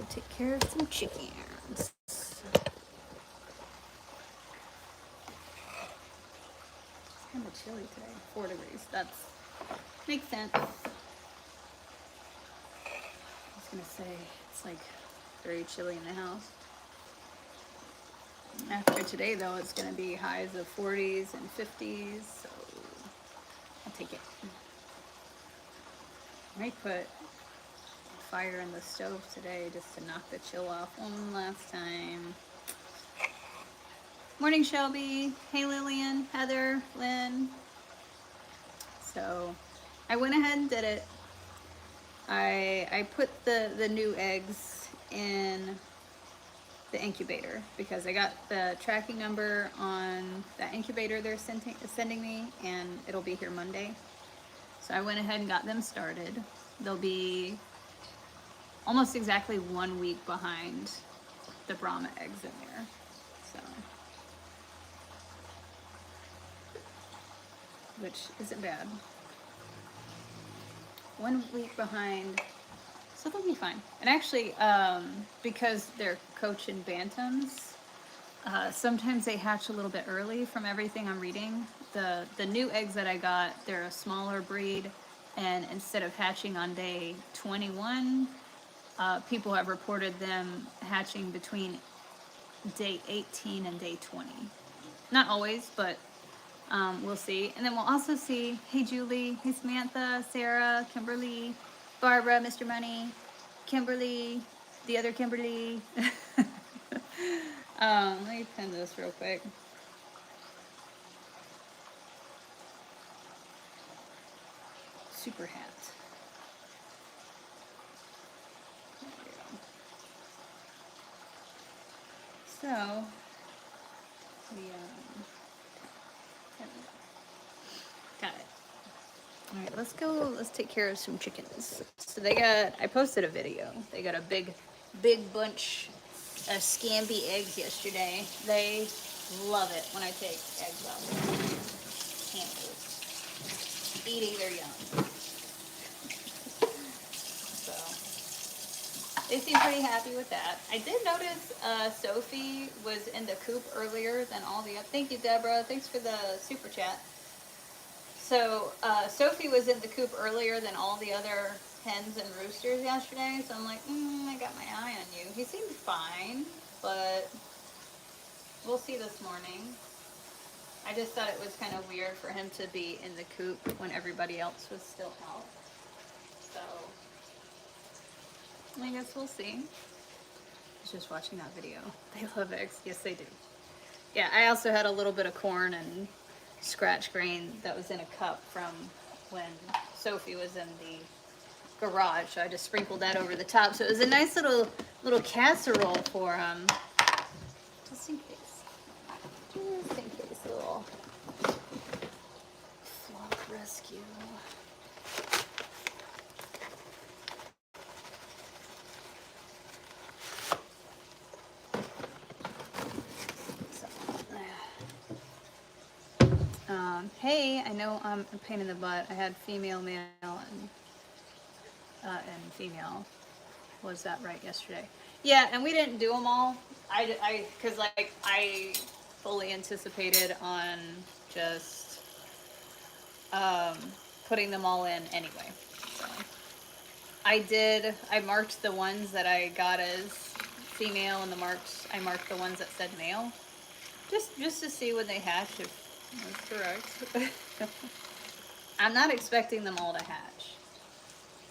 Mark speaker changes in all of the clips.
Speaker 1: take care of some chickens. It's kind of chilly today. 4 degrees. That's makes sense. I was gonna say it's like very chilly in the house. After today, though, it's gonna be highs of 40s and 50s, so I'll take it. I might put fire in the stove today just to knock the chill off one last time. Morning, Shelby. Hey, Lillian, Heather, Lynn. So I went ahead and did it. I put the new eggs in the incubator because I got the tracking number on that incubator they're sending me, and it'll be here Monday. So I went ahead and got them started. They'll be almost exactly 1 week behind the Brahma eggs in there. So, which isn't bad. 1 week behind, so they'll be fine. And actually, because they're Cochin Bantams, sometimes they hatch a little bit early from everything I'm reading. The new eggs that I got, they're a smaller breed, and instead of hatching on day 21, people have reported them hatching between day 18 and day 20. Not always, but we'll see. And then we'll also see, hey Julie, hey Samantha, Sarah, Kimberly, Barbara, Mr. Money, Kimberly, the other Kimberly. Let me pin this real quick. Super hat. There we go. So, got it. All right, let's go. Let's take care of some chickens. So they got, I posted a video. They got a big bunch of Scamby eggs yesterday. They love it when I take eggs out. Can't wait. Eating their young. So they seem pretty happy with that. I did notice Sophie was in the coop earlier than all the other. Thank you, Deborah. Thanks for the super chat. So Sophie was in the coop earlier than all the other hens and roosters yesterday. So I'm like, I got my eye on you. He seemed fine, but we'll see this morning. I just thought it was kind of weird for him to be in the coop when everybody else was still out. So I guess we'll see. I was just watching that video. They love eggs. Yes, they do. Yeah, I also had a little bit of corn and scratch grain that was in a cup from when Sophie was in the garage. So I just sprinkled that over the top. So it was a nice little casserole for just in case. Just in case, a little flock rescue. Hey, I know I'm a pain in the butt. I had female, male, and female. Was that right yesterday? Yeah, and we didn't do them all. Because like I fully anticipated on just putting them all in anyway. So I marked the ones that I got as female, and I marked the ones that said male, just to see when they hatch if that's correct. I'm not expecting them all to hatch,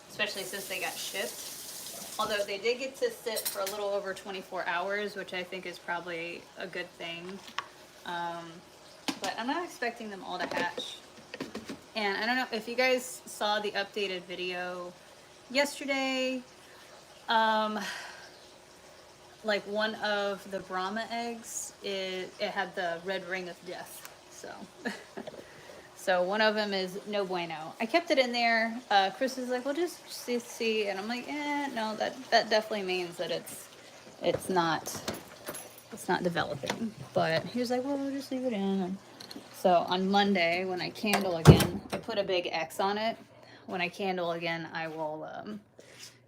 Speaker 1: especially since they got shipped. Although they did get to sit for a little over 24 hours, which I think is probably a good thing. But I'm not expecting them all to hatch. And I don't know if you guys saw the updated video yesterday. Like one of the Brahma eggs, it had the red ring of death. So one of them is no bueno. I kept it in there. Chris is like, well, just see. And I'm like, no, that definitely means that it's not developing. But he was like, well, we'll just leave it in. So on Monday, when I candle again, I put a big X on it. When I candle again, I will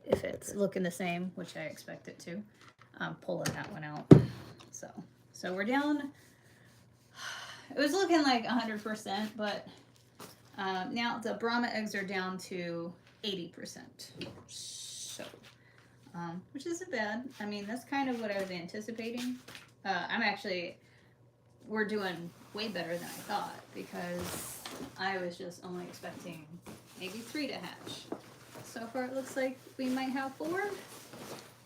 Speaker 1: if it's looking the same, which I expect it to, I'm pulling that one out. So we're down. It was looking like 100%, but now the Brahma eggs are down to 80%. So, which isn't bad. I mean, that's kind of what I was anticipating. We're doing way better than I thought, because I was just only expecting maybe 3 to hatch. So far it looks like we might have 4,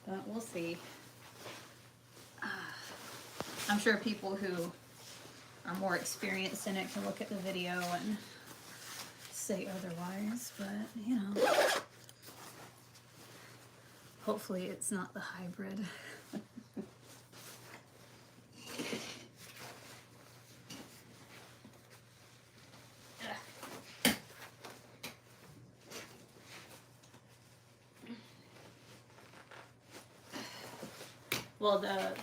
Speaker 1: but we'll see. I'm sure people who are more experienced in it can look at the video and say otherwise, but you know, hopefully it's not the hybrid. Well,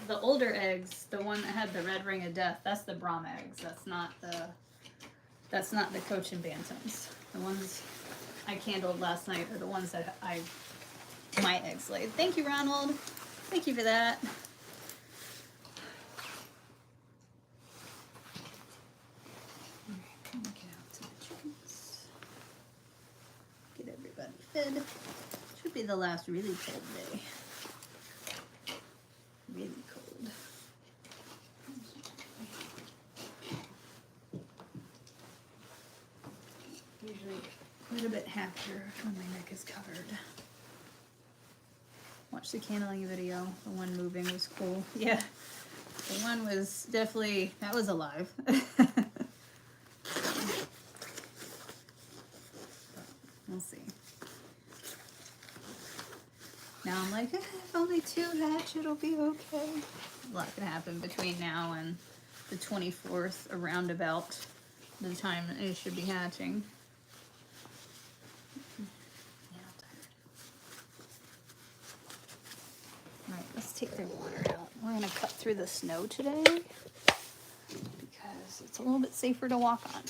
Speaker 1: the older eggs, the one that had the red ring of death, that's the Brahma eggs. That's not the Cochin Bantams. The ones I candled last night are the ones that my eggs laid. Thank you, Ronald. Thank you for that. Get out to the chickens. Get everybody fed. Should be the last really cold day. Really cold. Usually a little bit happier when my neck is covered. Watch the candling video. The one moving was cool. Yeah, the one was definitely, that was alive. We'll see. Now I'm like, if only 2 hatch, it'll be okay. A lot can happen between now and the 24th, around about the time it should be hatching. Yeah, I'm tired. Alright, let's take their water out. We're going to cut through the snow today because it's a little bit safer to walk on.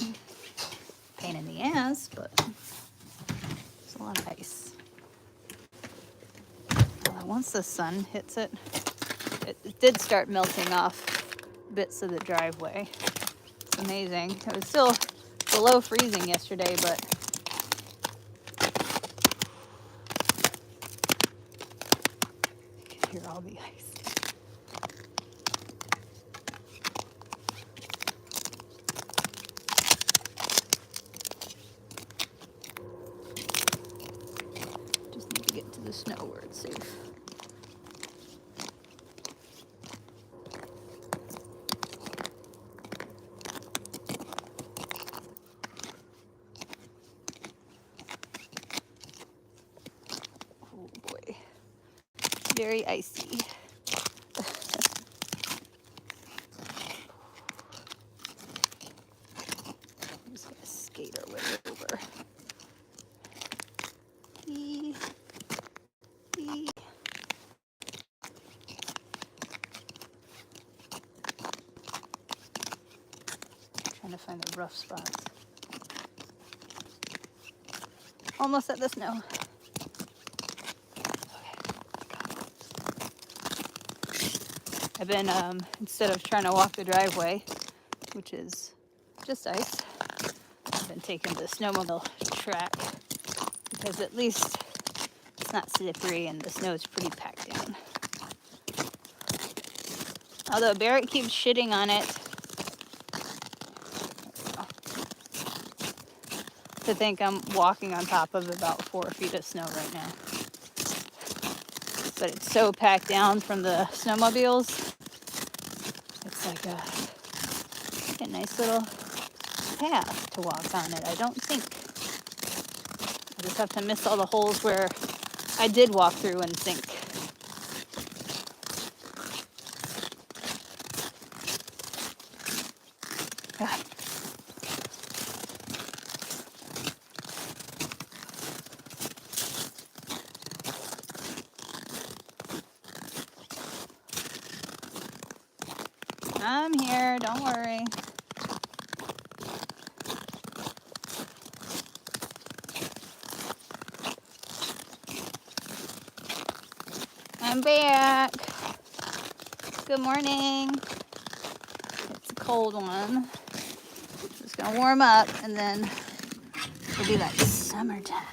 Speaker 1: Pain in the ass, but it's a lot of ice. Once the sun hits it, it did start melting off bits of the driveway. It's amazing. It was still below freezing yesterday, but you can hear all the ice. Just need to get to the snow where it's safe. Very icy. I'm just gonna skate our way over. Trying to find the rough spots. Almost at the snow. I've been, instead of trying to walk the driveway, which is just ice, I've been taking the snowmobile track because at least it's not slippery and the snow is pretty packed down. Although Barrett keeps shitting on it. To think I'm walking on top of about 4 feet of snow right now. But it's so packed down from the snowmobiles. It's like a nice little path to walk on it, I don't think. I just have to miss all the holes where I did walk through and sink. God. I'm here, don't worry. I'm back. Good morning. It's a cold one. Just gonna warm up and then it'll be like summertime.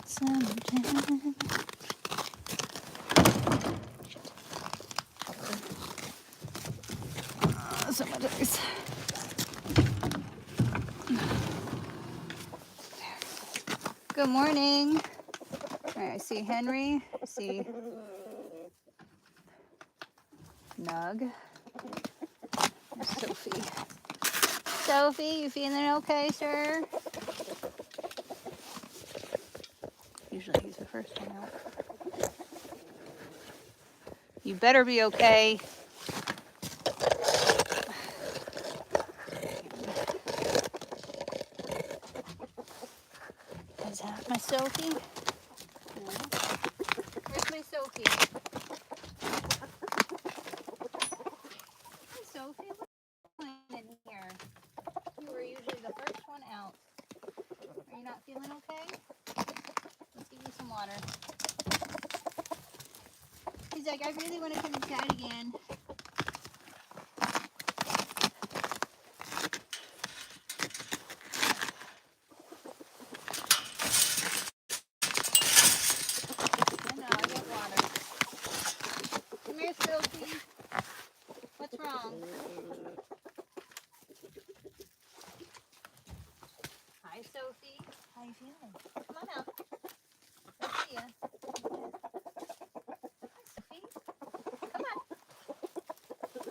Speaker 1: Summertime. Summertime. Good morning. All right, I see Henry. I see Nug. And Sophie. Sophie, you feeling okay, sir? Usually he's the first one out. You better be okay. Is that my Sophie? Where's my Sophie? Hi, Sophie. What's going on in here? You were usually the first one out. Are you not feeling okay? Let's give you some water. He's like, I really want to come inside again. I know, I want water. Come here, Sophie. What's wrong? Hi, Sophie. How you feeling? Come on out. Let's see ya. Hi, Sophie. Come on.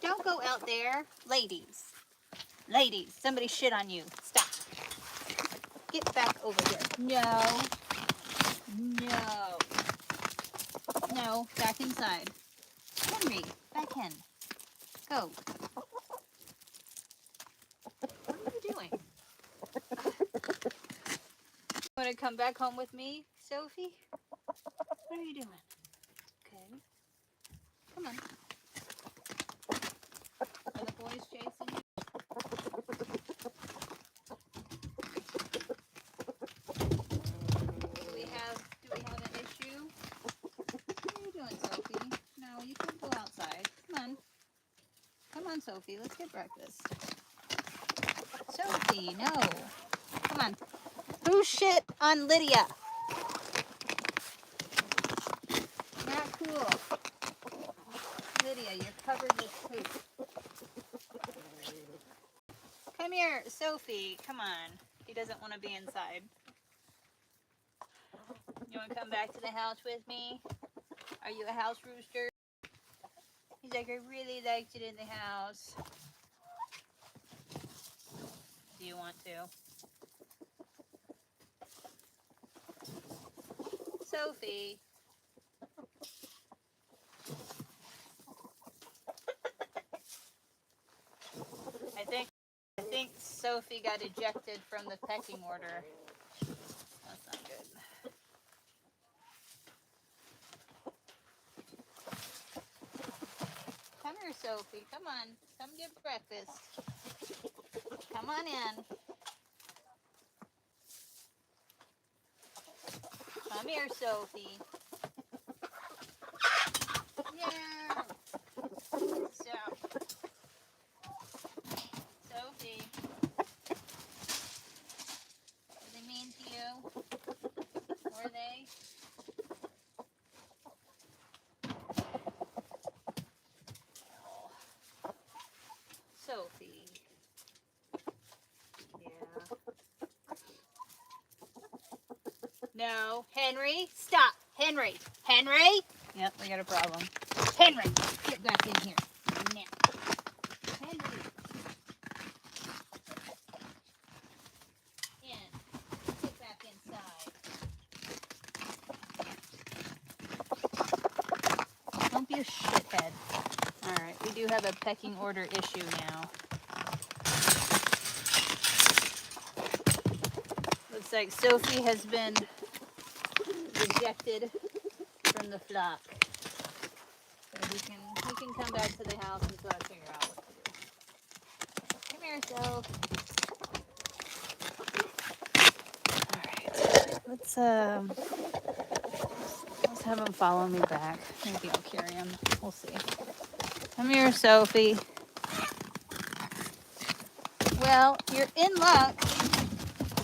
Speaker 1: Don't go out there. Ladies. Ladies, somebody shit on you. Stop. Get back over here. No. No. No. Back inside. Henry, back in. Go. What are you doing? Want to come back home with me, Sophie? What are you doing? Okay. Come on. Are the boys chasing you? Do we have an issue? What are you doing, Sophie? No, you can go outside. Come on. Come on, Sophie. Let's get breakfast. Sophie, no. Come on. Who shit on Lydia? Not cool. Lydia, you're covered with poop. Come here, Sophie. Come on. He doesn't want to be inside. You want to come back to the house with me? Are you a house rooster? He's like, I really liked it in the house. Do you want to? Sophie. I think Sophie got ejected from the pecking order. That's not good. Come here, Sophie. Come on. Come get breakfast. Come on in. Come here, Sophie. Yeah. So, Sophie. Are they mean to you? Were they? Oh. Sophie. Yeah. No. Henry, stop. Henry. Henry? Yep, we got a problem. Henry, get back in here. Now. Henry. Get back inside. Don't be a shithead. Alright, we do have a pecking order issue now. Looks like Sophie has been rejected from the flock. So he can come back to the house until I figure out what to do. Come here, Soph. Alright. Let's Let's have him follow me back. Maybe I'll carry him. We'll see. Come here, Sophie. Well, you're in luck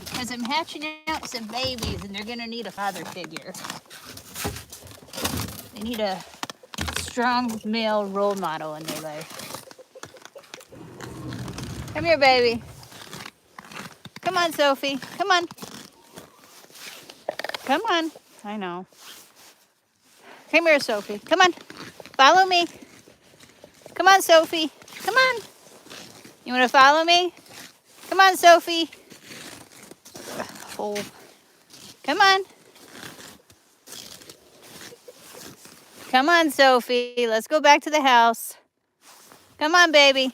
Speaker 1: because I'm hatching out some babies and they're going to need a father figure. They need a strong male role model in their life. Come here, baby. Come on, Sophie. Come on. Come on. I know. Come here, Sophie. Come on. Follow me. Come on, Sophie. Come on. You want to follow me? Come on, Sophie. Oh. Come on. Come on, Sophie. Let's go back to the house. Come on, baby.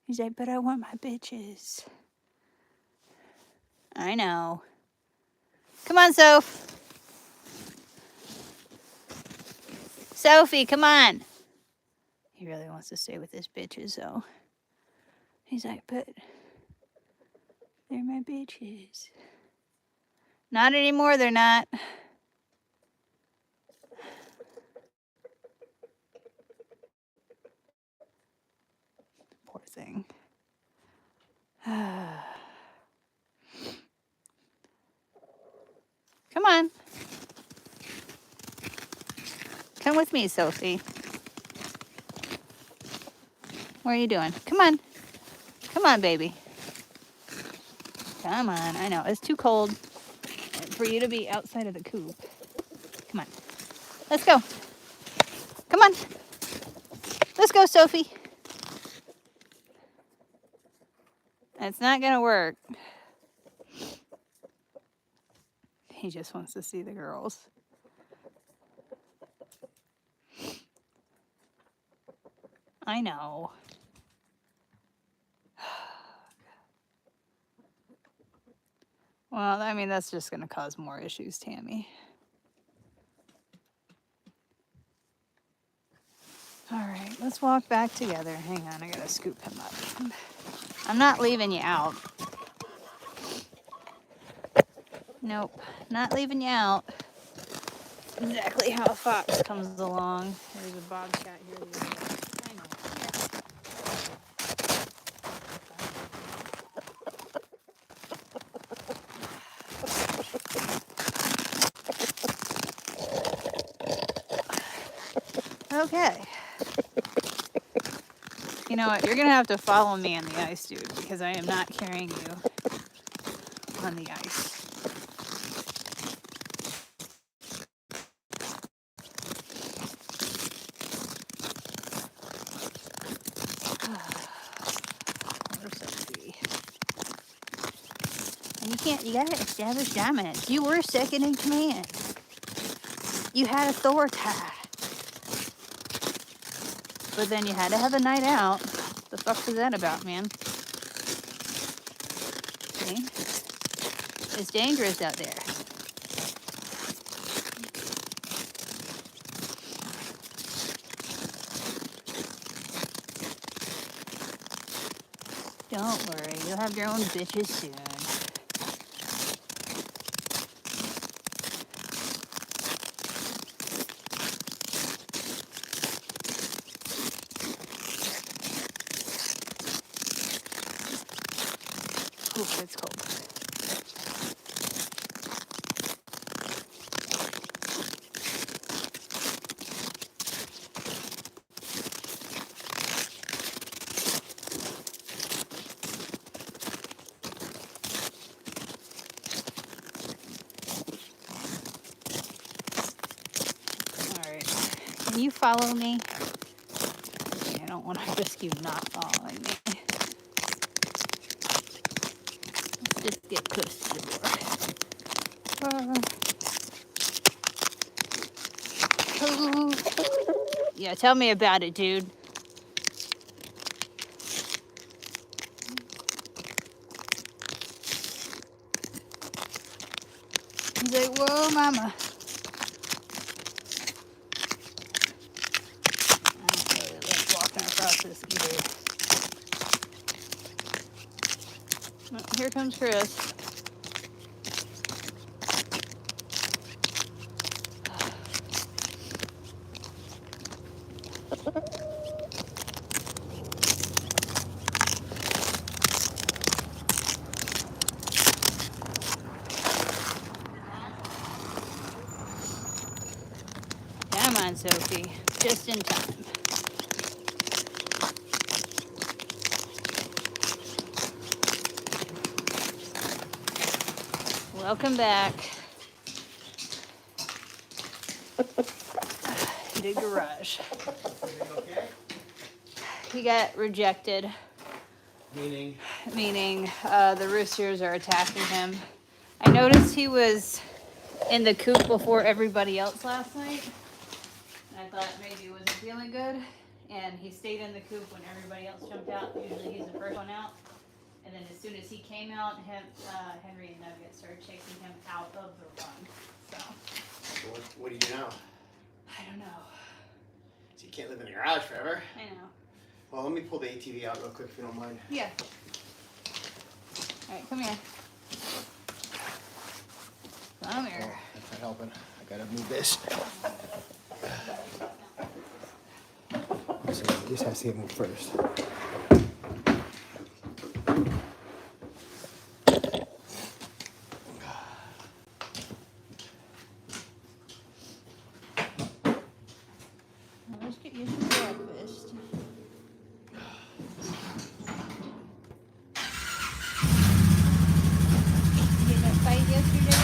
Speaker 1: He's like, but I want my bitches. I know. Come on, Soph. Sophie, come on. He really wants to stay with his bitches, though. He's like, but they're my bitches. Not anymore, they're not. Poor thing. Come on. Come with me, Sophie. What are you doing? Come on. Come on, baby. Come on. I know. It's too cold for you to be outside of the coop. Come on. Let's go. Come on. Let's go, Sophie. It's not going to work. He just wants to see the girls. I know. Well, I mean, that's just going to cause more issues, Tammy. All right, let's walk back together. Hang on, I got to scoop him up. I'm not leaving you out. Nope, not leaving you out. Exactly how a fox comes along. There's a bobcat here. I know. Okay. You know what? You're going to have to follow me on the ice, dude, because I am not carrying you on the ice. And you gotta establish dominance. You were second in command. You had authority. But then you had to have a night out. The fuck was that about, man? See? It's dangerous out there. Don't worry, you'll have your own bitches soon. Ooh, it's cold. Can you follow me? I don't want to risk you not following me. Let's just get close to the door. Yeah, tell me about it, dude. He's like, whoa, mama. This either. Oh, here comes Chris. time, Sophie. Just in time. Welcome back to the garage.
Speaker 2: Okay?
Speaker 1: He got rejected.
Speaker 2: Meaning?
Speaker 1: Meaning the roosters are attacking him. I noticed he was in the coop before everybody else last night. And I thought maybe he wasn't feeling good. And he stayed in the coop when everybody else jumped out. Usually he's the first one out. And then as soon as he came out, Henry and Nugget started chasing him out of the run. So.
Speaker 2: What do you do now?
Speaker 1: I don't know.
Speaker 2: So you can't live in the garage forever?
Speaker 1: I know.
Speaker 2: Well, let me pull the ATV out real quick if you don't mind.
Speaker 1: Yeah. Alright, come here. Come here.
Speaker 2: Oh, that's not helping. I gotta move this. So this has to get moved first.
Speaker 1: Let's get you some breakfast. You had a fight yesterday?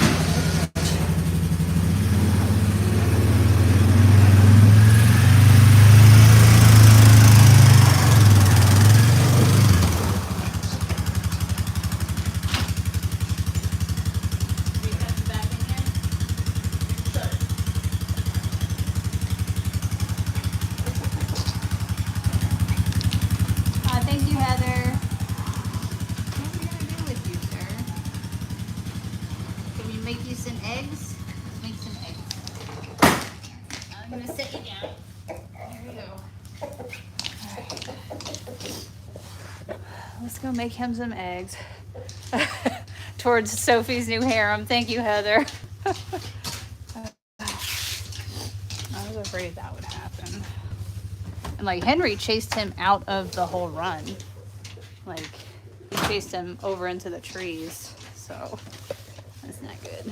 Speaker 1: Thank you, Heather. What are we gonna do with you, sir? Can we make you some eggs? Let's make some eggs. I'm gonna set you down. There you go. Alright. Let's go make him some eggs. Towards Sophie's new harem. Thank you, Heather. I was afraid that would happen. And like Henry chased him out of the whole run. Like he chased him over into the trees. So that's not good.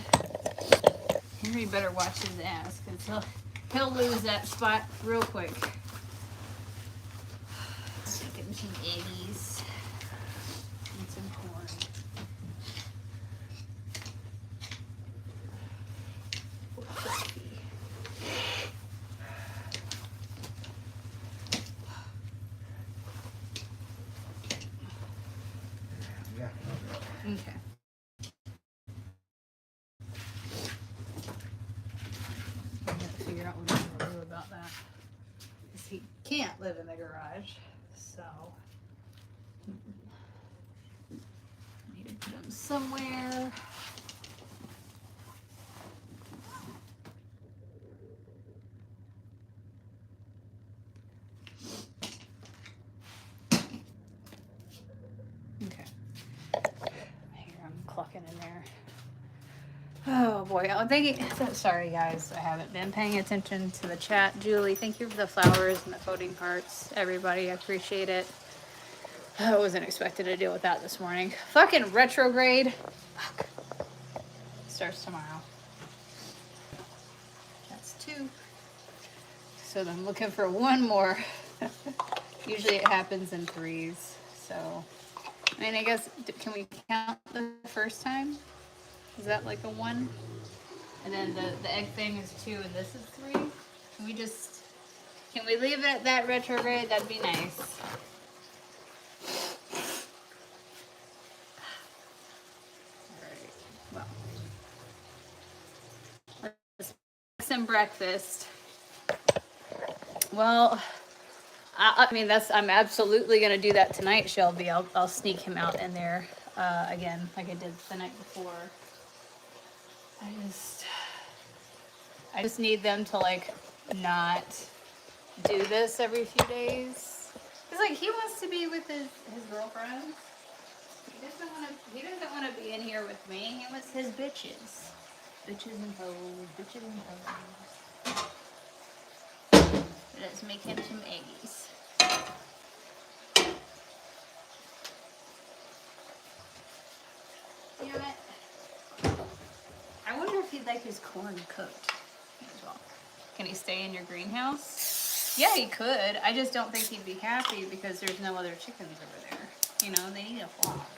Speaker 1: Henry better watch his ass because he'll lose that spot real quick. Make him some eggies and some corn. Poor Sophie.
Speaker 2: Yeah.
Speaker 1: Okay. I'm gonna figure out what I'm gonna do about that. Because he can't live in the garage, so I need to put him somewhere. Okay. Here, I'm clucking in there. Oh boy. Oh, thank you. Sorry, guys. I haven't been paying attention to the chat. Julie, thank you for the flowers and the voting hearts. Everybody, I appreciate it. I wasn't expected to deal with that this morning. Fucking retrograde. Fuck. Starts tomorrow. That's 2. So I'm looking for one more. Usually it happens in 3s. So, I mean, I guess, can we count the first time? Is that like a 1? And then the egg thing is 2 and this is 3? Can we leave it at that retrograde? That'd be nice. Alright, well. Let's make some breakfast. Well, I mean, I'm absolutely going to do that tonight, Shelby. I'll sneak him out in there again, like I did the night before. I just need them to like not do this every few days. Cause like he wants to be with his girlfriends. He doesn't want to be in here with me. He wants his bitches. Bitches and hoes. Bitches and hoes. Let's make him some eggies. You know what? I wonder if he'd like his corn cooked as well. can he stay in your greenhouse? Yeah, he could. I just don't think he'd be happy because there's no other chickens over there. You know, they need a flock.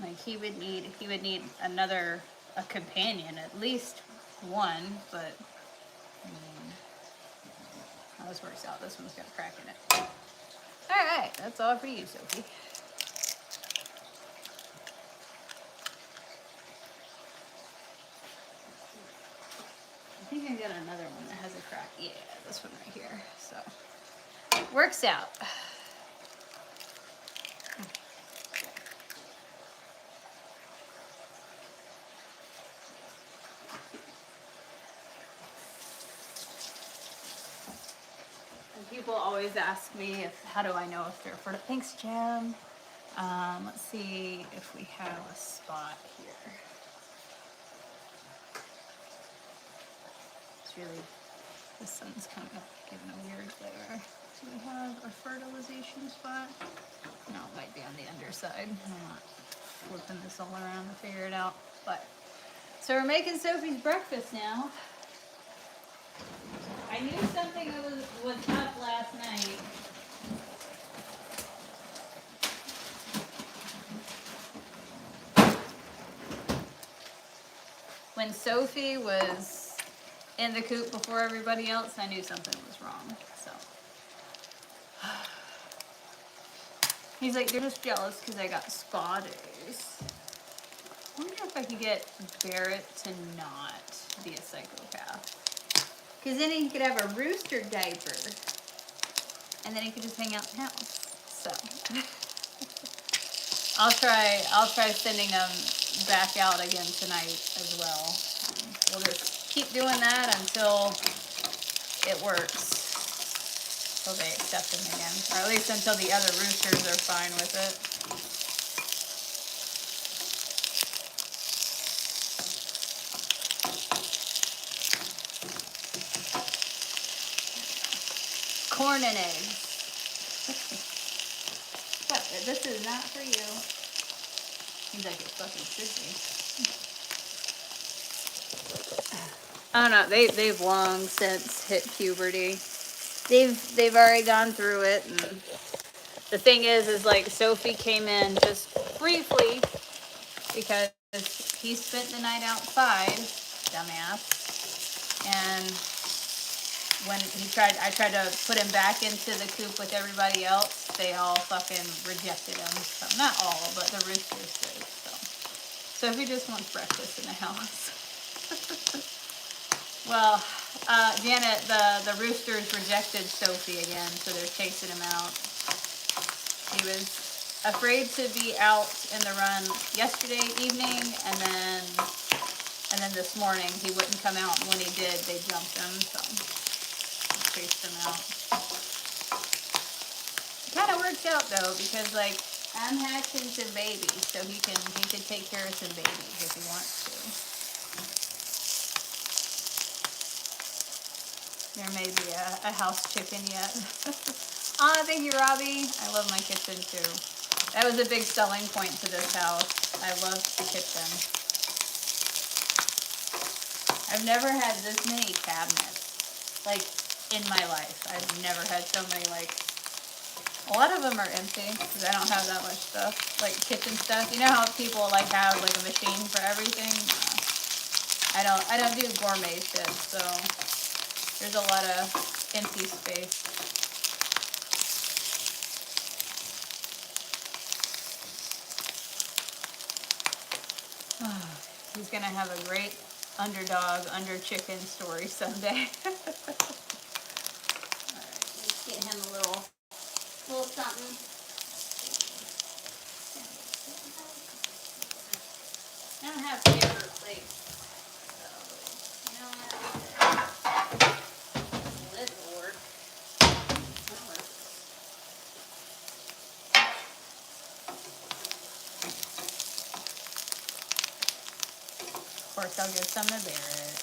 Speaker 1: Like he would need a companion, at least one, but I mean, how this works out, this one's got a crack in it. Alright, that's all for you, Sophie. I think I got another one that has a crack. Yeah, this one right here. So, works out. And people always ask me how do I know if they're fertile. Thanks, Jim. Let's see if we have a spot here. It's really, the sun's kind of giving a weird glare. Do we have a fertilization spot? No, it might be on the underside. I'm not flipping this all around to figure it out. But so we're making Sophie's breakfast now. I knew something was up last night. When Sophie was in the coop before everybody else, I knew something was wrong. So he's like, they're just jealous because I got spa days. I wonder if I could get Barrett to not be a psychopath. Because then he could have a Rooster diaper. And then he could just hang out in the house. So I'll try sending him back out again tonight as well. We'll just keep doing that until it works. Until they accept him again. Or at least until the other roosters are fine with it. Corn and eggs. What? This is not for you. Seems like it's fucking tricky. I don't know. They've long since hit puberty. They've already gone through it, and the thing is like Sophie came in just briefly because he spent the night outside, dumbass, and when I tried to put him back into the coop with everybody else, they all fucking rejected him. So not all, but the roosters did. So Sophie just wants breakfast in the house. Well, Janet, the roosters rejected Sophie again, so they're chasing him out. He was afraid to be out in the run yesterday evening, and then this morning he wouldn't come out, and when he did, they jumped him. So chased him out. Kind of works out though, because like I'm hatching some babies, so he can take care of some babies if he wants to. There may be a house chicken yet. Ah, thank you, Robbie. I love my kitchen too. That was a big selling point to this house. I love the kitchen. I've never had this many cabinets. Like, in my life. I've never had so many, like, a lot of them are empty because I don't have that much stuff, like kitchen stuff. You know how people like have like a machine for everything? I don't do gourmet shit, so there's a lot of empty space. He's gonna have a great underdog, under chicken story someday. Get him a little something. I don't have paper plates, so you know what? This will work. That works. Of course, I'll give some to Barrett.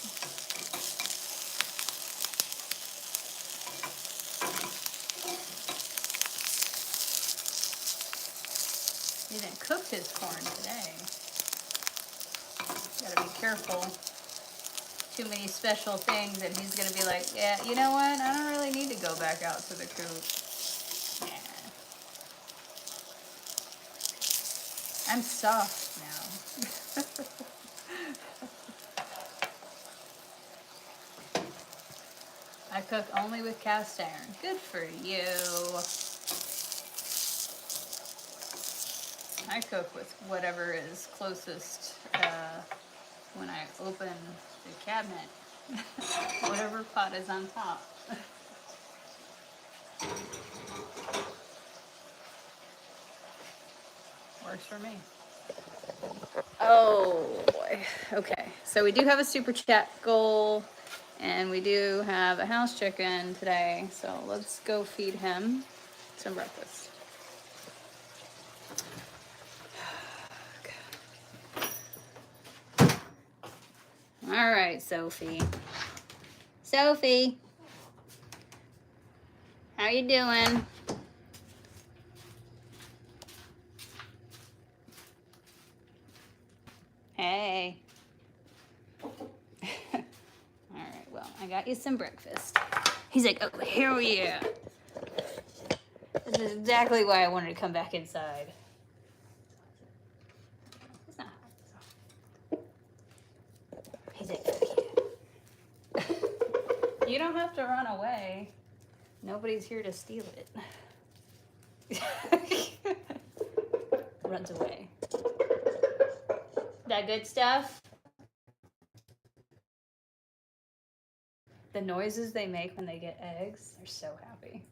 Speaker 1: He didn't cook his corn today. Gotta be careful. Too many special things, and he's gonna be like, yeah, you know what? I don't really need to go back out to the coop. Yeah. I'm soft now. I cook only with cast iron. Good for you. I cook with whatever is closest when I open the cabinet. Whatever pot is on top. Works for me. Oh boy. Okay. So we do have a super chat goal, and we do have a house chicken today. So let's go feed him some breakfast. All right, Sophie. Sophie, how you doing? Hey. All right, well, I got you some breakfast. He's like, oh, hell yeah. This is exactly why I wanted to come back inside. It's not hot. He's like, oh, yeah. You don't have to run away. Nobody's here to steal it. Runs away. That good stuff? The noises they make when they get eggs, they're so happy.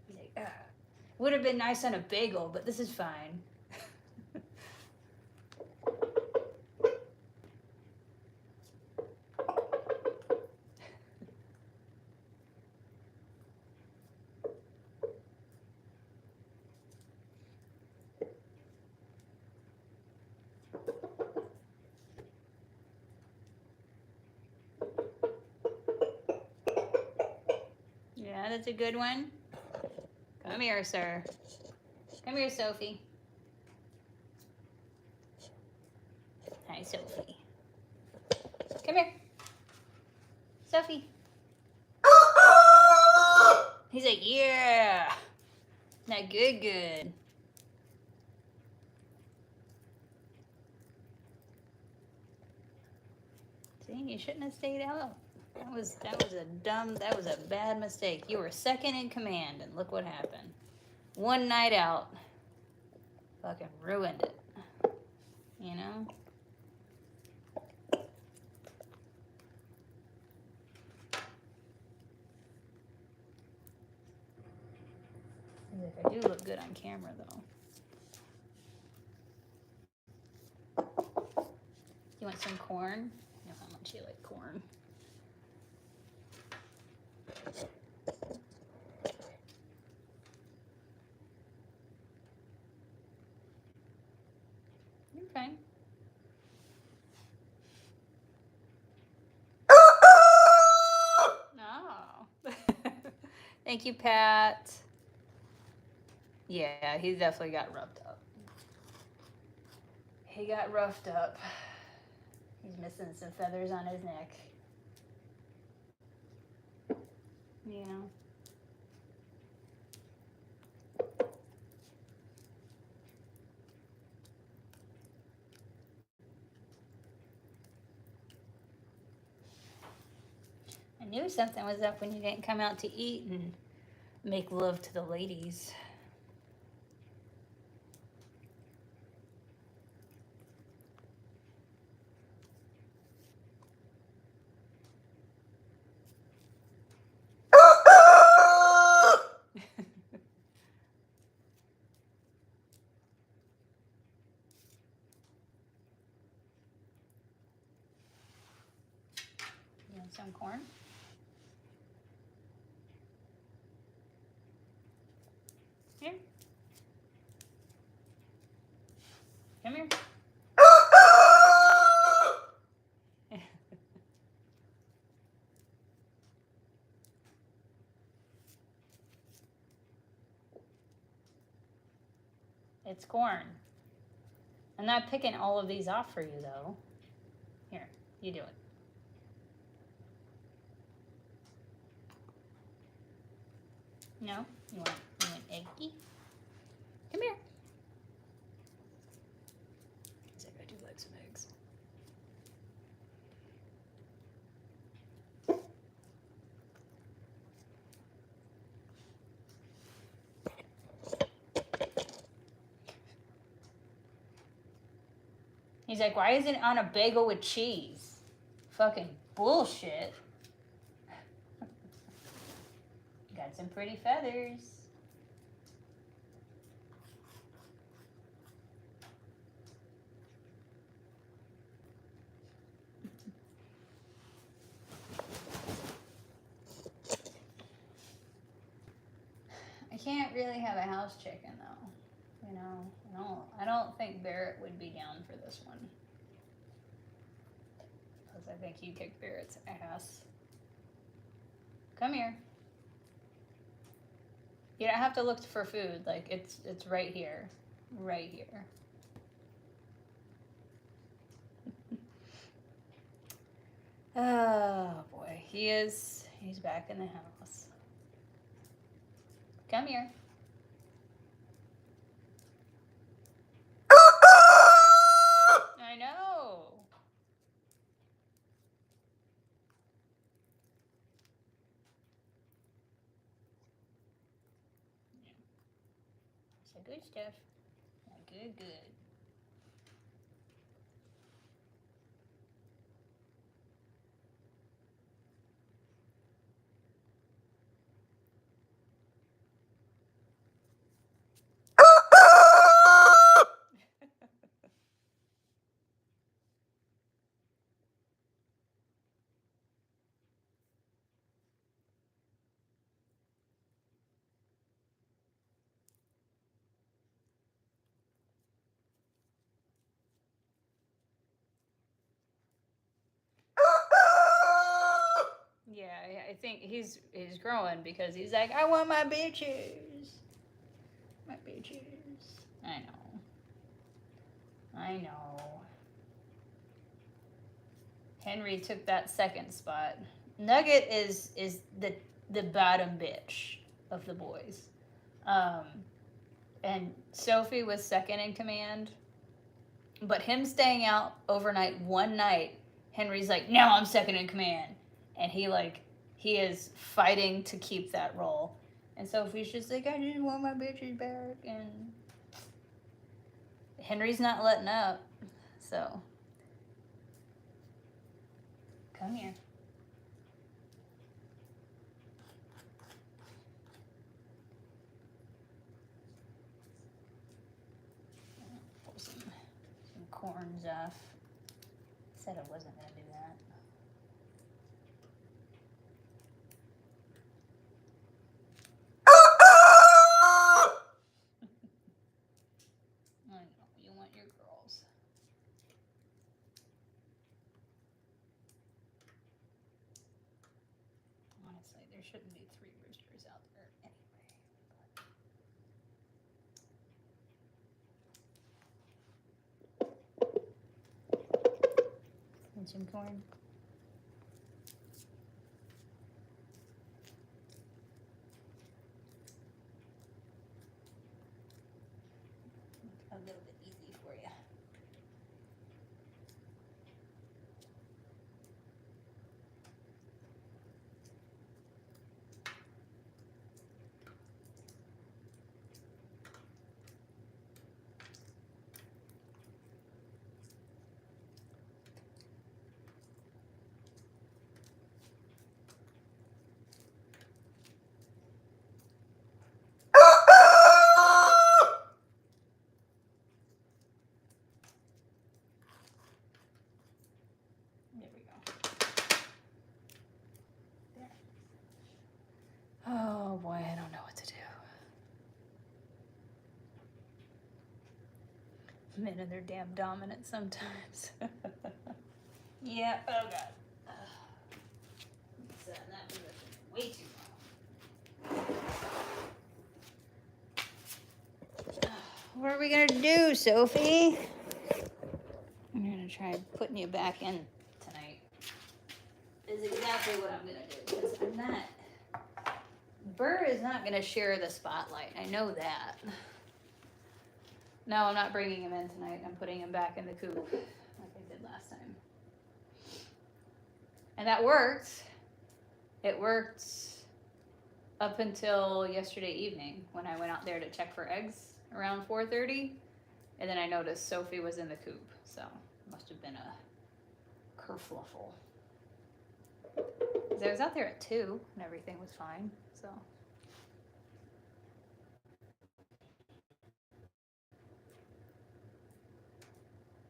Speaker 1: He's like, ugh. Would have been nice on a bagel, but this is fine. Yeah, that's a good one. Come here, sir. Come here, Sophie. Hi, Sophie. Come here. Sophie. He's like, yeah. That good. See, you shouldn't have stayed out. That was a bad mistake. You were second in command, and look what happened. One night out, fucking ruined it. You know? I do look good on camera, though. You want some corn? I know how much you like corn. Okay. No. Thank you, Pat. Yeah, he definitely got roughed up. He got roughed up. He's missing some feathers on his neck. You know. I knew something was up when you didn't come out to eat and make love to the ladies. You want some corn? Here. Come here.
Speaker 3: It's corn. I'm not picking all of these off for you, though. Here, you do it. No? You want eggy? Come here. He's like, I do like some eggs. He's like, why isn't it on a bagel with cheese? Fucking bullshit. Got some pretty feathers. I can't really have a house chicken though. You know, I don't think Barrett would be down for this one. Because I think you kicked Barrett's ass. Come here. You don't have to look for food. Like it's right here. Right here. Oh boy. He's back in the house. Come here. I know. Yeah. So good stuff. Good, good. Yeah, I think he's growing because he's like, I want my bitches. My bitches. I know. Henry took that second spot. Nugget is the bottom bitch of the boys. And Sophie was second in command. But him staying out overnight one night, Henry's like, now I'm second in command. And he is fighting to keep that role. And Sophie's just like, I just want my bitches back. And Henry's not letting up. So, come here. Pull some corns off. Said I wasn't going to do that. I know, you want your girls. Honestly, there shouldn't be 3 roosters out there anyway. And some corn. A little bit easy for you. There we go. There. Oh boy, I don't know what to do. Men and their damn dominant sometimes. Yeah, oh god. Sat in that position way too long. What are we gonna do, Sophie? I'm gonna try putting you back in tonight. Is exactly what I'm gonna do, because I'm not. Burr is not gonna share the spotlight. I know that. No, I'm not bringing him in tonight. I'm putting him back in the coop, like I did last time. And that worked. It worked up until yesterday evening when I went out there to check for eggs around 4:30, and then I noticed Sophie was in the coop, so it must have been a kerfluffle. 'Cause I was out there at 2 and everything was fine, so.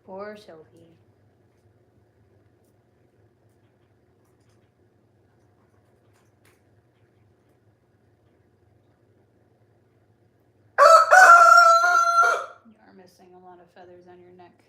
Speaker 3: Poor Sophie. You are missing a lot of feathers on your neck.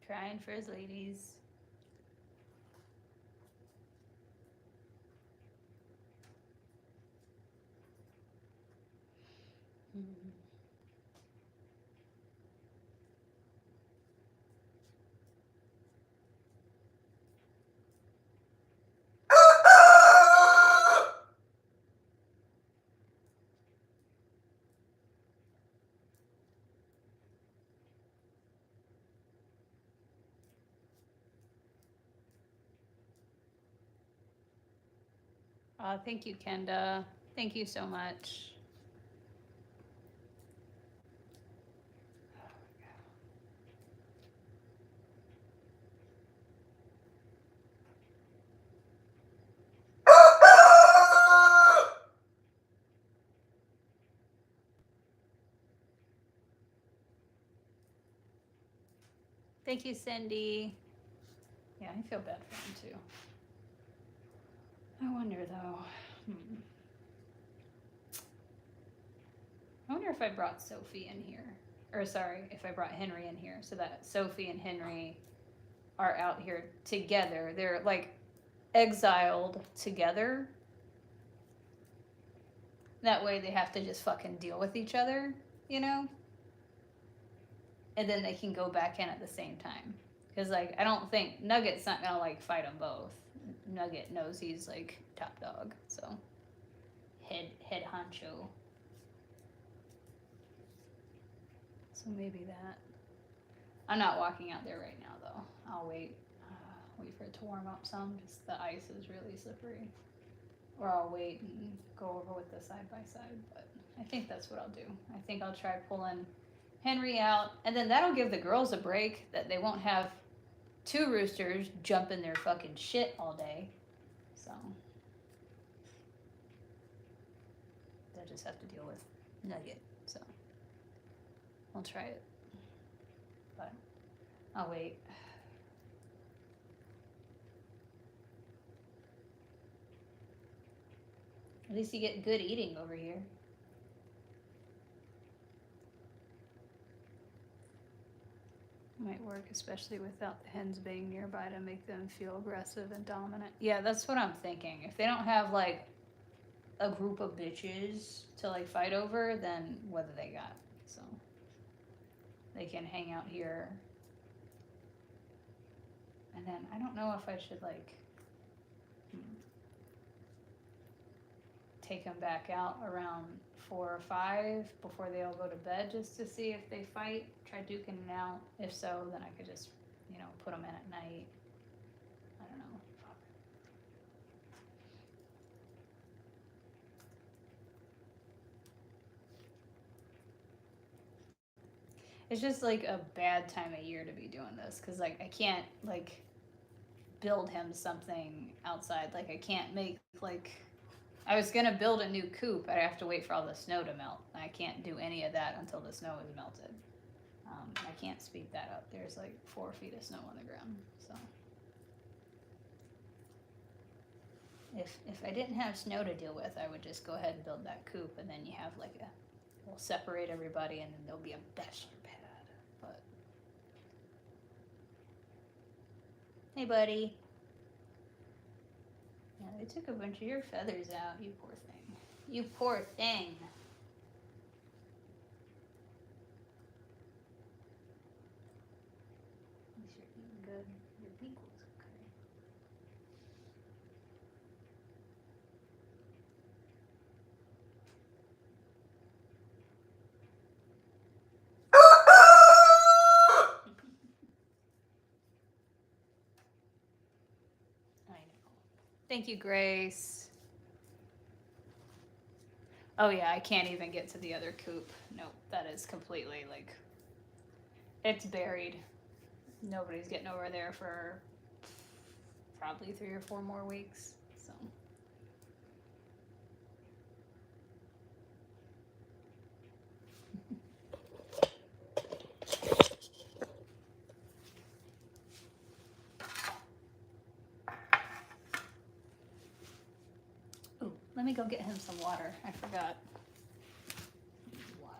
Speaker 3: Trying for his ladies. Thank you, Kenda. Thank you so much. Thank you, Cindy. Yeah, I feel bad for him too. I wonder though. I wonder if I brought Sophie in here. Or sorry, if I brought Henry in here so that Sophie and Henry are out here together. They're like exiled together. That way they have to just fucking deal with each other, you know? And then they can go back in at the same time. Because, like, I don't think Nugget's not gonna, like, fight them both. Nugget knows he's, like, top dog, so. Head honcho. So maybe that. I'm not walking out there right now, though. I'll wait. Wait for it to warm up some. Just the ice is really slippery. Or I'll wait and go over with the side-by-side. But I think that's what I'll do. I think I'll try pulling Henry out. And then that'll give the girls a break. That they won't have 2 roosters jumping their fucking shit all day. So. They'll just have to deal with Nugget. So. I'll try it. But I'll wait. At least you get good eating over here. Might work, especially without the hens being nearby to make them feel aggressive and dominant. Yeah, that's what I'm thinking. If they don't have, like, a group of bitches to, like, fight over, then what do they got? So, they can hang out here. And then, I don't know if I should, like, take them back out around 4 or 5 before they all go to bed just to see if they fight. Try duking it out. If so, then I could just, put them in at night. I don't know. Fuck. It's just like a bad time of year to be doing this because like I can't like build him something outside. Like I can't make like I was gonna build a new coop. I'd have to wait for all the snow to melt. I can't do any of that until the snow is melted. I can't speed that up. There's like 4 feet of snow on the ground. So if I didn't have snow to deal with, I would just go ahead and build that coop, and then you have like we'll separate everybody, and then there'll be a bachelor pad. But hey, buddy. Yeah, they took a bunch of your feathers out. You poor thing. You poor thing. At least you're eating good. Your beak looks okay. I know. Thank you, Grace. Oh yeah, I can't even get to the other coop. Nope, that is completely like, it's buried. Nobody's getting over there for probably 3 or 4 more weeks. So. Ooh, let me go get him some water. I forgot. Water.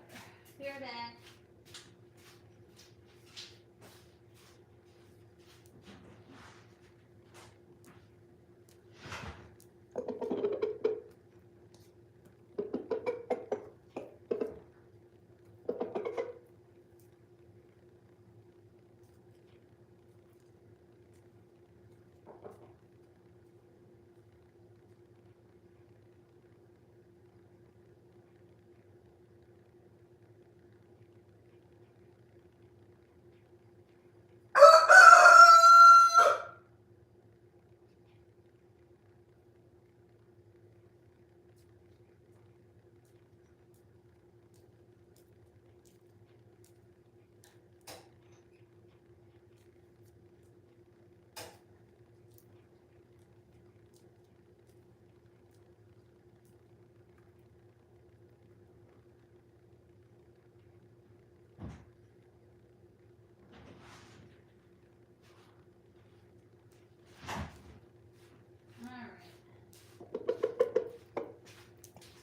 Speaker 3: Be right back.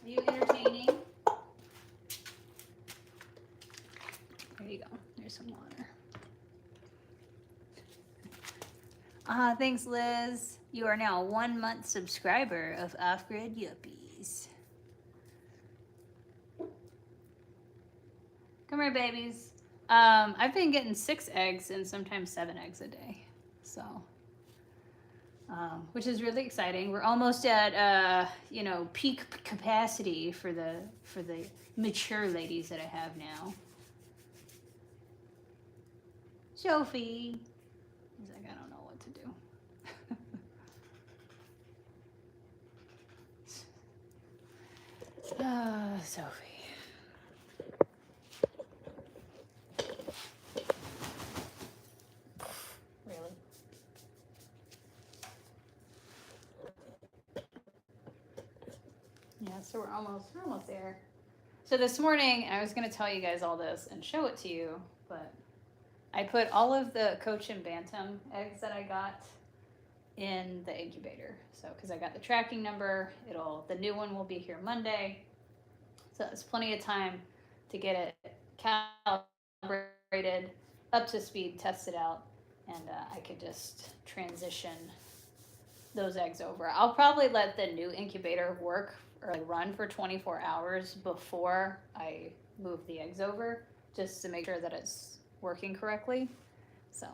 Speaker 3: Are you entertaining? There you go. There's some water. Thanks, Liz. You are now a 1-month subscriber of Off Grid Yuppies. Come here, babies. I've been getting 6 eggs and sometimes 7 eggs a day. So. Which is really exciting. We're almost at peak capacity for the mature ladies that I have now. Sophie, he's like, I don't know what to do. Sophie. Yeah, so we're almost there. So this morning, I was going to tell you guys all this and show it to you, but I put all of the Cochin Bantam eggs that I got in the incubator. So, because I got the tracking number, the new one will be here Monday. So it's plenty of time to get it calibrated, up to speed, test it out, and I could just transition those eggs over. I'll probably let the new incubator work or run for 24 hours before I move the eggs over, just to make sure that it's working correctly. So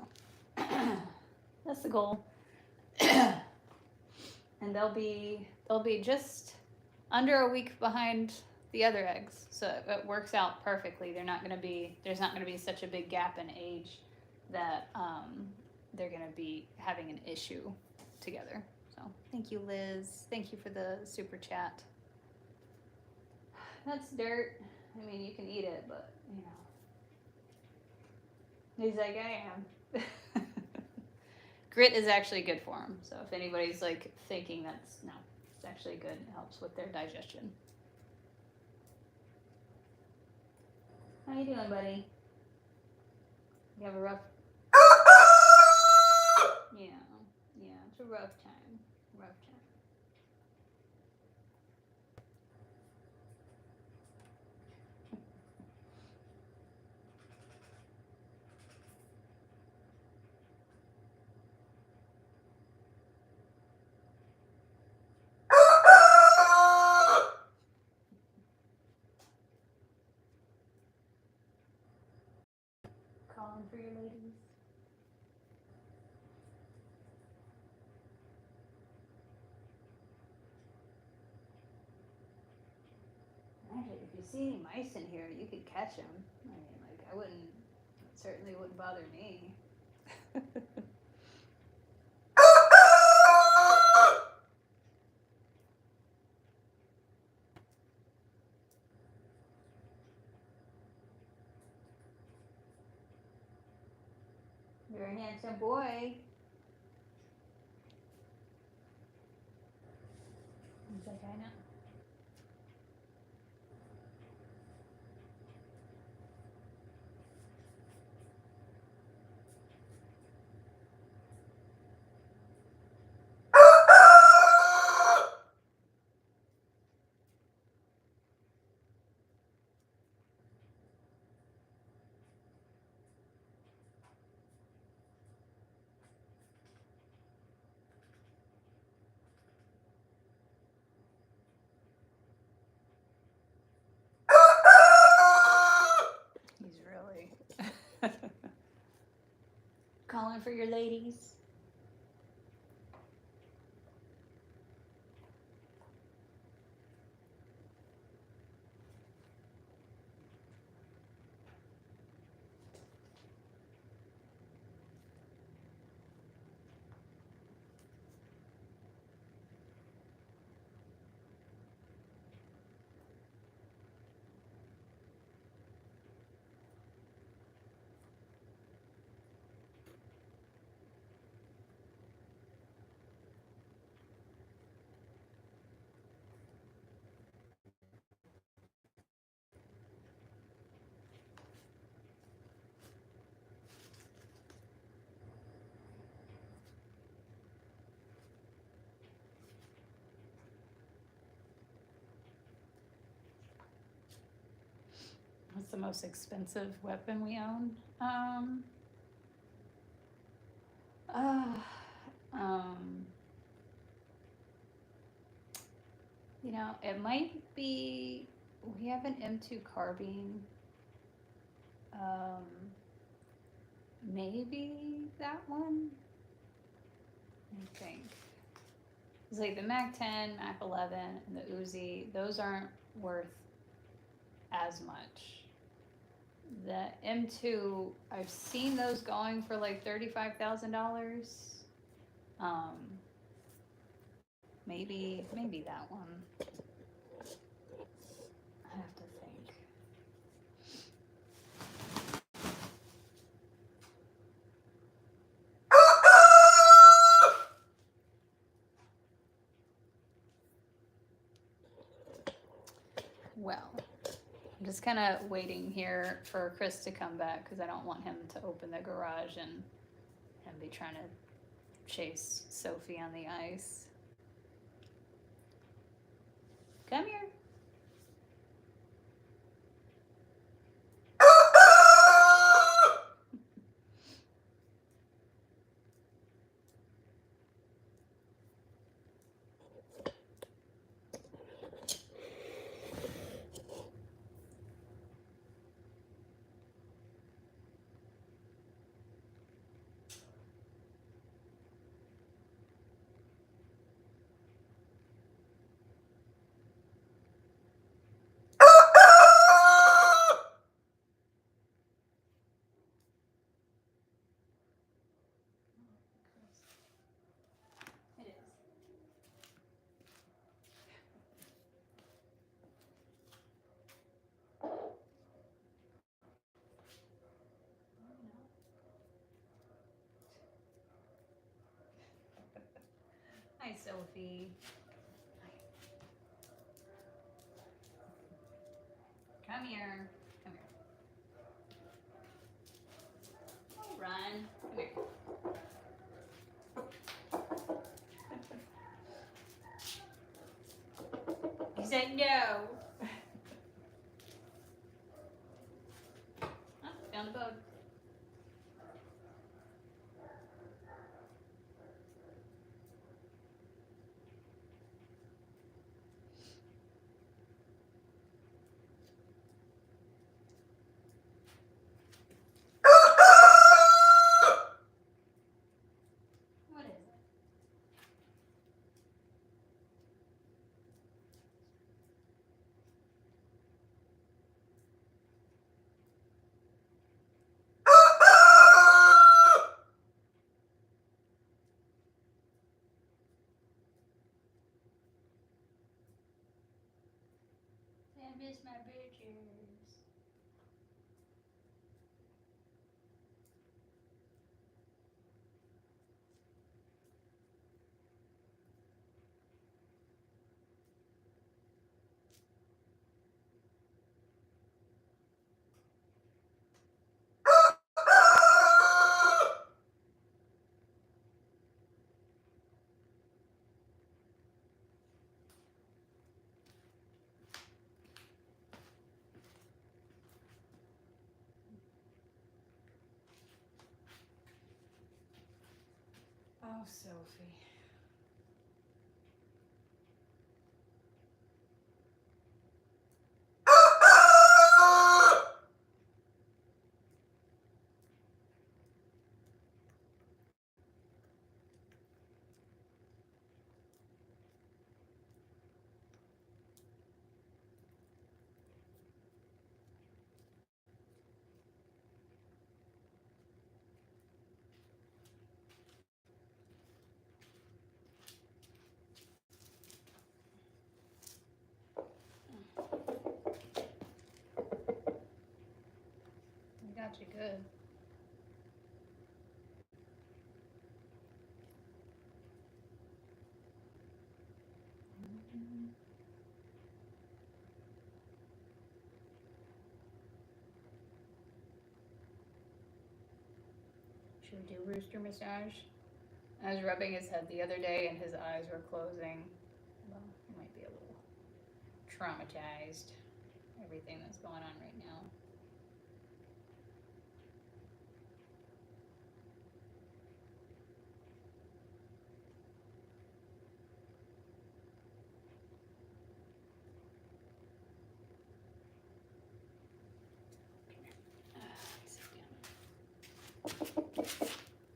Speaker 3: that's the goal. And they'll be just
Speaker 1: under a week behind the other eggs, so it works out perfectly. There's not going to be such a big gap in age that they're going to be having an issue together. So thank you, Liz. Thank you for the super chat. That's dirt. I mean, you can eat it, but you know. He's like, I am. Grit is actually good for them. So if anybody's like thinking no, it's actually good. It helps with their digestion. How you doing, buddy? You have a rough... Yeah, it's a rough time. Rough time. Calling for your ladies. Actually, if you see any mice in here, you could catch them. I mean, like, it certainly wouldn't bother me. You're a handsome boy. He's like, I know. He's really calling for your ladies. What's the most expensive weapon we own? You know, it might be, we have an M2 carbine. Maybe that one? I think. It's like the Mac 10, Mac 11, and the Uzi. Those aren't worth as much. The M2, I've seen those going for like $35,000. Maybe that one. I have to think. Well, I'm just kind of waiting here for Chris to come back because I don't want him to open the garage and be trying to chase Sophie on the ice. Come here.
Speaker 3: Hi, Sophie. Come here. Come here. Don't run. Come here. You said no. Oh, found a bug. What is it? I miss my bitches. Oh, Sophie. I got you good. Should we do Rooster massage? I was rubbing his head the other day and his eyes were closing. Well, he might be a little traumatized. Everything that's going on right now.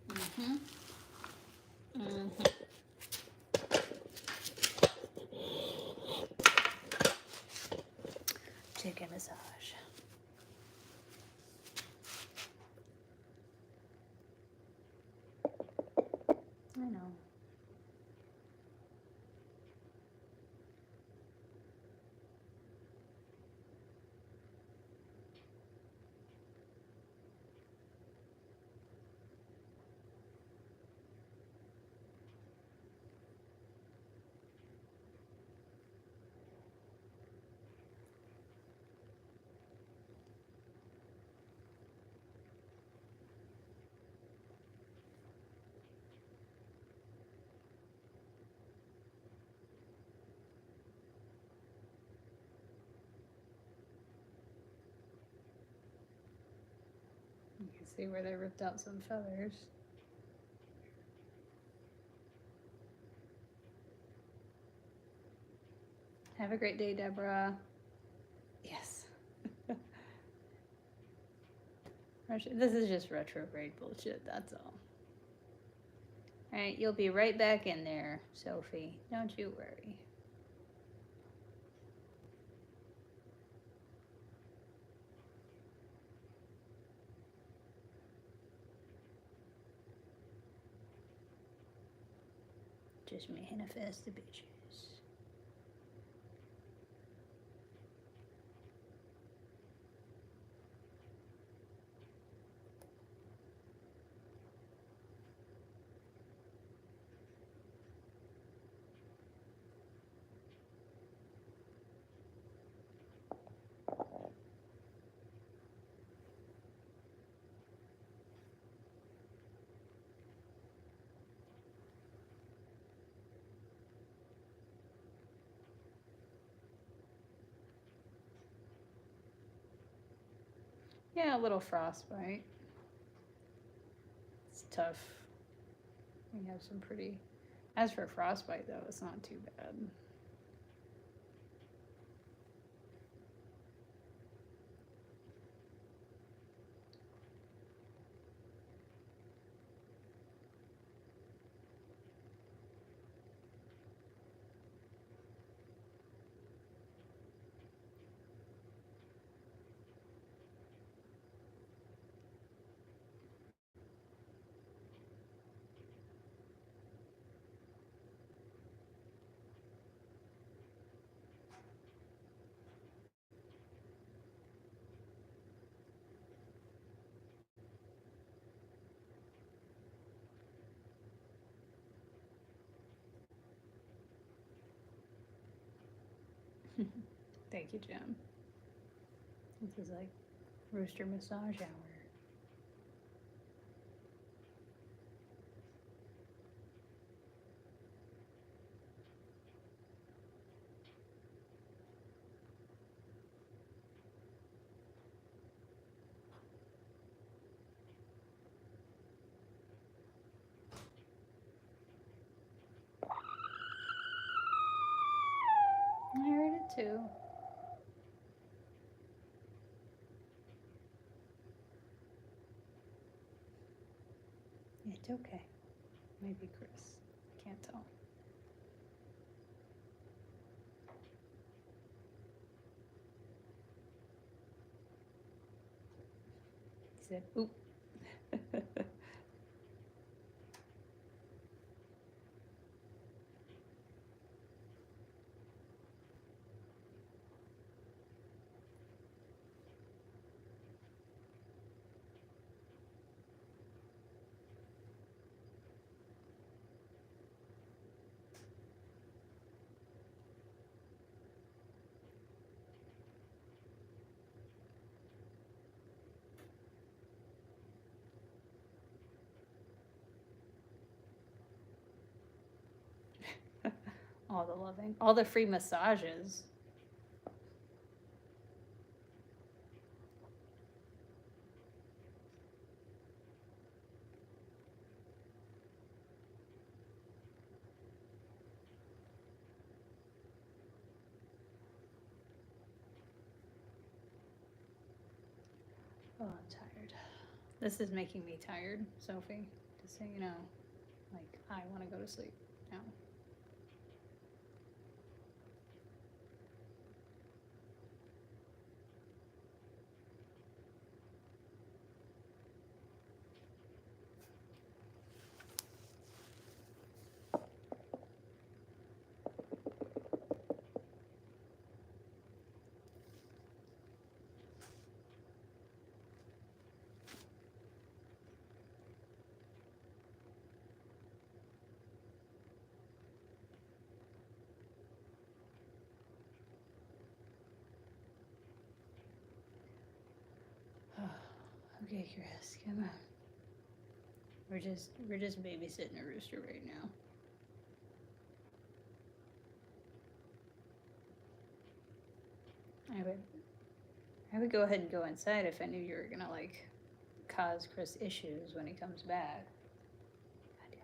Speaker 3: Mm-hmm. Mm-hmm. Chicken massage. I know. You can see where they ripped out some feathers. Have a great day, Deborah. Yes. This is just retrograde bullshit, that's all. Alright, you'll be right back in there, Sophie. Don't you worry. Just manifest the bitches.
Speaker 1: Yeah, a little frostbite. It's tough. We have some pretty. As for frostbite, though, it's not too bad. Thank you, Jim. This is like Rooster massage hour. I heard it too. It's okay. Maybe Chris. Can't tell. He said, oop. All the loving. All the free massages. Oh, I'm tired. This is making me tired, Sophie. Just so you know. Like, I want to go to sleep now. Okay, Chris, come on. We're just babysitting a rooster right now. I would go ahead and go inside if I knew you were gonna like cause Chris issues when he comes back. God damn it.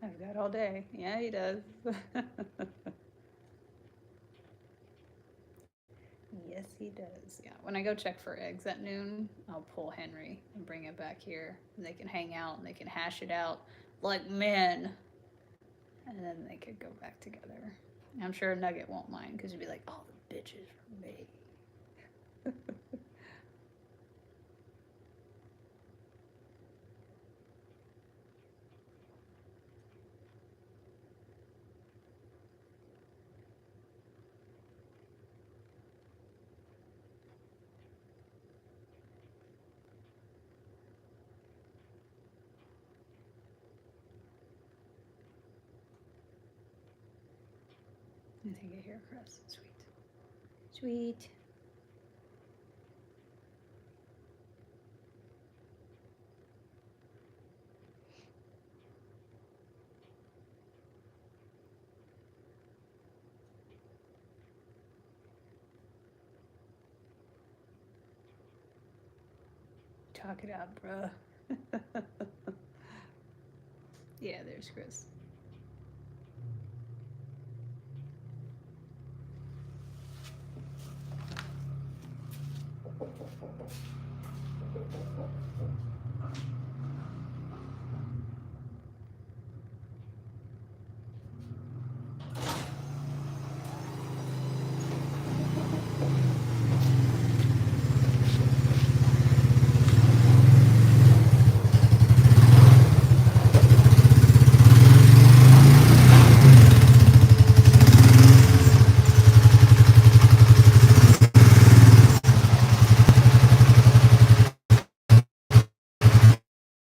Speaker 1: I've got all day. Yeah, he does. Yes, he does. Yeah. When I go check for eggs at noon, I'll pull Henry and bring him back here. And they can hang out and they can hash it out like men. And then they could go back together. I'm sure Nugget won't mind because he'd be like, oh, the bitches for me. I think I hear Chris. Sweet. Sweet. Talk it out, bruh. Yeah, there's Chris.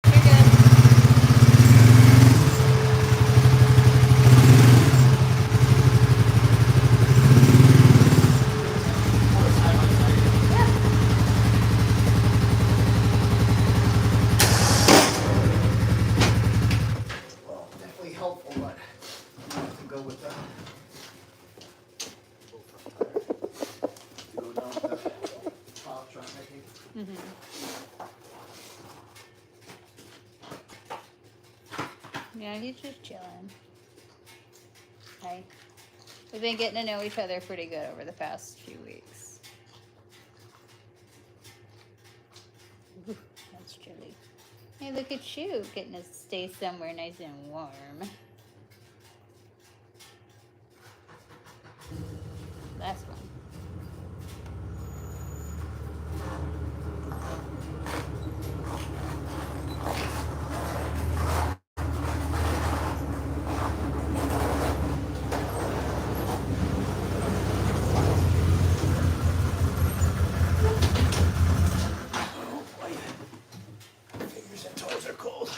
Speaker 1: You're good.
Speaker 2: Well, definitely helpful, but I have to go with the. To go down with the plow truck, I think.
Speaker 3: Yeah, he's just chilling. Hey. We've been getting to know each other pretty good over the past few weeks. Ooh, that's chilly. Hey, look at you, getting to stay somewhere nice and warm. That's fun.
Speaker 2: Fingers and toes are cold.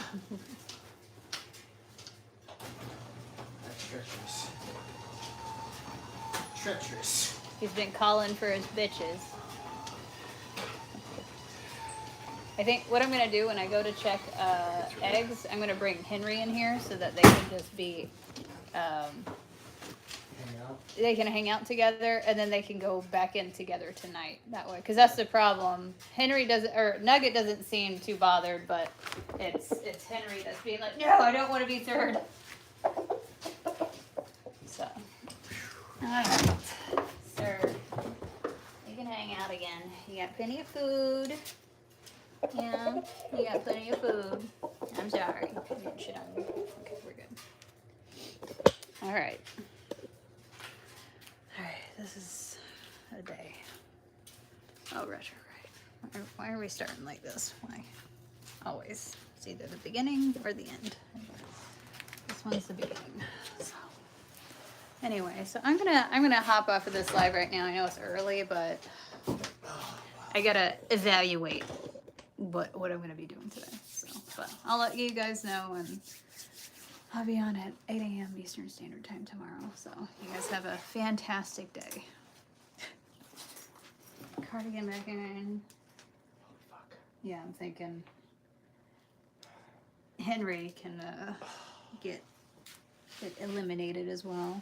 Speaker 2: That's treacherous. Treacherous.
Speaker 3: He's been calling for his bitches. I think what I'm gonna do when I go to check eggs, I'm gonna bring Henry in here so that they can just be,
Speaker 2: Hang out.
Speaker 3: they can hang out together, and then they can go back in together tonight that way. Because that's the problem. Henry doesn't, or Nugget doesn't seem too bothered, but it's Henry that's being like, no, I don't want to be third. So, all right, sir, you can hang out again. You got plenty of food. Yeah, you got plenty of food. I'm sorry. I'm getting shit on you. Okay, we're good. All right. All right, this is a day. Oh, retrograde. Why are we starting like this? Why? Always. It's either the beginning or the end. This one's the beginning. So anyway, so I'm gonna hop off of this live right now. I know it's early, but I gotta evaluate what I'm gonna be doing today. So, but I'll let you guys know, and I'll be on at 8 a.m. Eastern Standard Time tomorrow. So you guys have a fantastic day. Cardigan back in.
Speaker 2: Fuck.
Speaker 3: Yeah, I'm thinking Henry can get it eliminated as well.